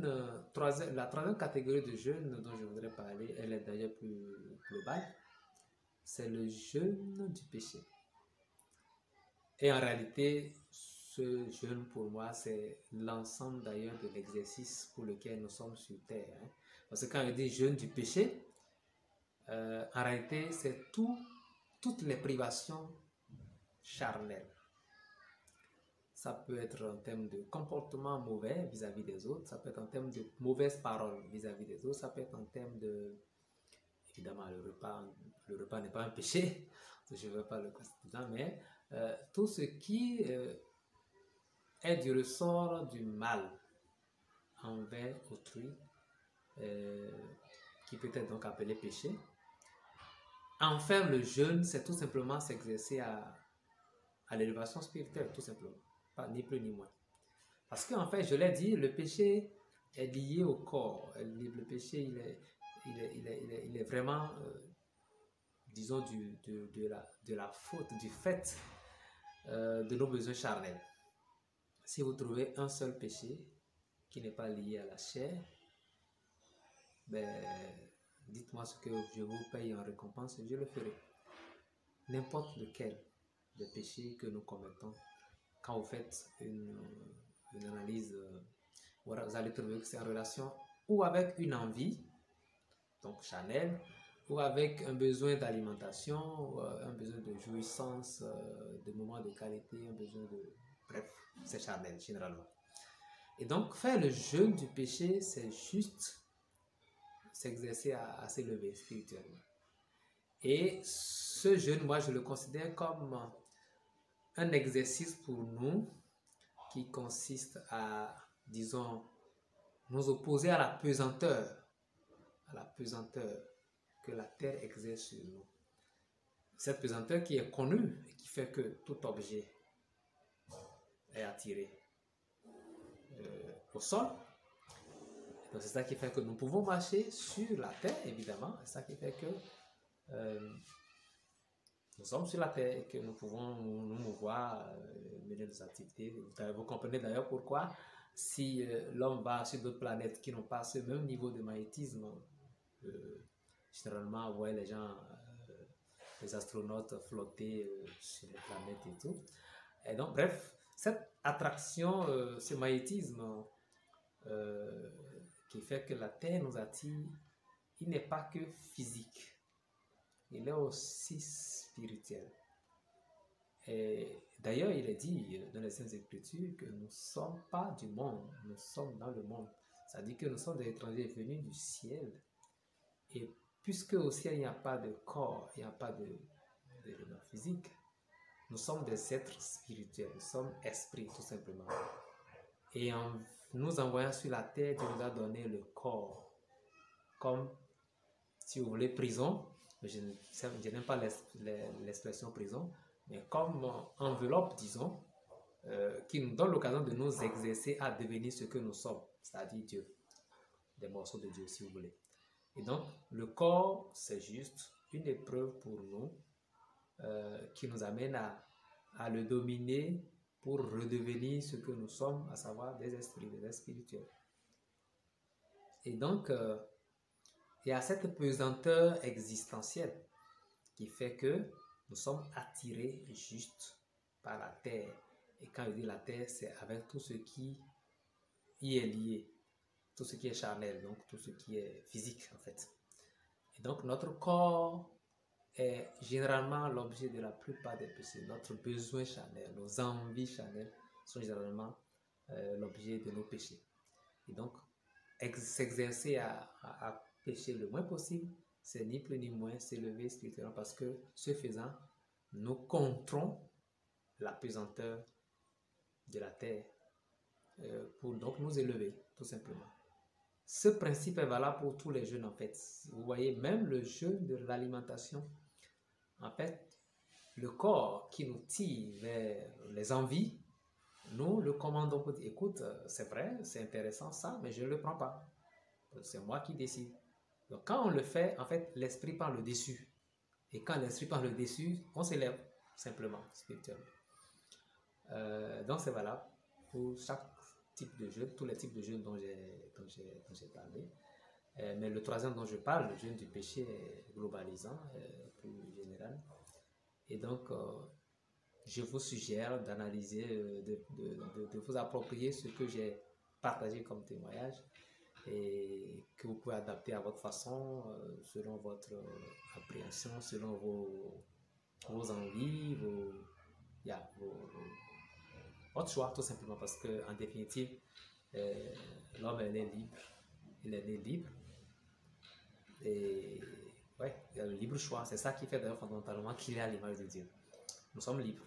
la troisième catégorie de jeûne dont je voudrais parler, elle est d'ailleurs plus globale, c'est le jeûne du péché. Et en réalité, ce jeûne pour moi, c'est l'ensemble d'ailleurs de l'exercice pour lequel nous sommes sur terre. Hein. Parce que quand on dit jeûne du péché, en réalité, c'est toutes les privations charnelles. Ça peut être en termes de comportement mauvais vis-à-vis des autres, ça peut être en termes de mauvaises paroles vis-à-vis des autres, ça peut être en termes de... Évidemment, le repas n'est pas un péché, je ne veux pas le considérer, mais tout ce qui est du ressort du mal envers autrui, qui peut être donc appelé péché. En faire le jeûne, c'est tout simplement s'exercer à l'élévation spirituelle, tout simplement. Pas, ni plus ni moins. Parce qu'en fait, je l'ai dit, le péché est lié au corps. Le péché, il est vraiment, disons, de la faute, du fait de nos besoins charnels. Si vous trouvez un seul péché qui n'est pas lié à la chair, ben, dites-moi ce que je vous paye en récompense et je le ferai. N'importe lequel des péchés que nous commettons, quand vous faites une analyse, vous allez trouver que c'est en relation ou avec une envie, donc charnelle, ou avec un besoin d'alimentation, un besoin de jouissance, de moments de qualité, un besoin de... Bref, c'est charnel généralement. Et donc, faire le jeûne du péché, c'est juste s'exercer à s'élever spirituellement. Et ce jeûne, moi, je le considère comme un exercice pour nous qui consiste à, disons, nous opposer à la pesanteur que la terre exerce sur nous. Cette pesanteur qui est connue et qui fait que tout objet est attiré au sol. Donc c'est ça qui fait que nous pouvons marcher sur la terre, évidemment. C'est ça qui fait que nous sommes sur la terre et que nous pouvons nous mouvoir, mener des activités. Vous comprenez d'ailleurs pourquoi, si l'homme va sur d'autres planètes qui n'ont pas ce même niveau de magnétisme, généralement, on voit les gens, les astronautes flotter sur les planètes et tout. Et donc, bref, cette attraction, ce magnétisme qui fait que la Terre nous attire, il n'est pas que physique. Il est aussi spirituel. Et d'ailleurs, il est dit dans les Saintes Écritures que nous ne sommes pas du monde, nous sommes dans le monde. C'est-à-dire que nous sommes des étrangers venus du ciel. Et puisque au ciel, il n'y a pas de corps, il n'y a pas d'élément physique, nous sommes des êtres spirituels, nous sommes esprits tout simplement. Et en nous envoyant sur la terre, Dieu nous a donné le corps comme, si vous voulez, prison. Je n'aime pas l'expression prison, mais comme enveloppe, disons, qui nous donne l'occasion de nous exercer à devenir ce que nous sommes, c'est-à-dire Dieu, des morceaux de Dieu, si vous voulez. Et donc, le corps, c'est juste une épreuve pour nous qui nous amène à le dominer pour redevenir ce que nous sommes, à savoir des esprits, des êtres spirituels. Et donc, il y a cette pesanteur existentielle qui fait que nous sommes attirés juste par la terre. Et quand je dis la terre, c'est avec tout ce qui y est lié, tout ce qui est charnel, donc tout ce qui est physique en fait. Et donc notre corps est généralement l'objet de la plupart des péchés. Notre besoin charnel, nos envies charnelles sont généralement l'objet de nos péchés. Et donc, s'exercer à pécher le moins possible, c'est ni plus ni moins s'élever spirituellement, parce que ce faisant, nous controns la pesanteur de la terre pour donc nous élever, tout simplement. Ce principe est valable pour tous les jeûnes en fait. Vous voyez, même le jeûne de l'alimentation, en fait, le corps qui nous tire vers les envies, nous le commandons pour dire, écoute, c'est vrai, c'est intéressant ça, mais je ne le prends pas. C'est moi qui décide. Donc quand on le fait, en fait, l'esprit prend le dessus. Et quand l'esprit prend le dessus, on s'élève simplement, spirituellement. Donc c'est valable pour chaque types de jeûne, tous les types de jeûne dont j'ai parlé. Mais le troisième dont je parle, le jeûne du péché, est globalisant, plus général. Et donc, je vous suggère d'analyser, de vous approprier ce que j'ai partagé comme témoignage et que vous pouvez adapter à votre façon, selon votre appréhension, selon vos envies, votre choix, tout simplement, parce qu'en définitive, l'homme est libre, il est né libre. Et ouais, il y a le libre choix, c'est ça qui fait d'ailleurs fondamentalement qu'il est à l'image de Dieu. Nous sommes libres,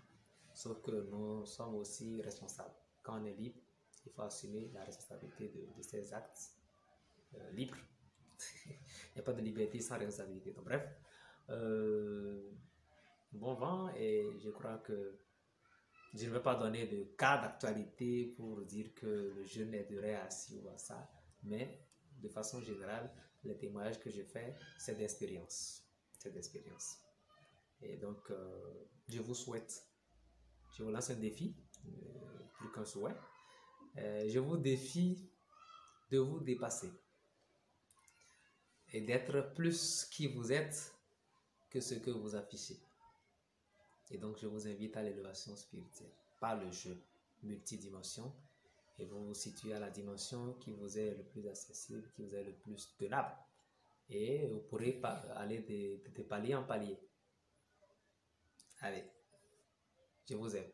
sauf que nous sommes aussi responsables. Quand on est libre, il faut assumer la responsabilité de ses actes libres. Il n'y a pas de liberté sans responsabilité. Donc, bref, bon vent, et je crois que je ne vais pas donner de cas d'actualité pour dire que le jeûne aiderait à ci ou à ça, mais de façon générale, les témoignages que je fais, c'est d'expérience. C'est d'expérience. Et donc, je vous souhaite, je vous lance un défi, plus qu'un souhait. Je vous défie de vous dépasser et d'être plus qui vous êtes que ce que vous affichez. Et donc, je vous invite à l'élévation spirituelle par le jeu multidimension, et vous vous situez à la dimension qui vous est le plus accessible, qui vous est le plus tenable. Et vous pourrez aller de palier en palier. Allez, je vous aime.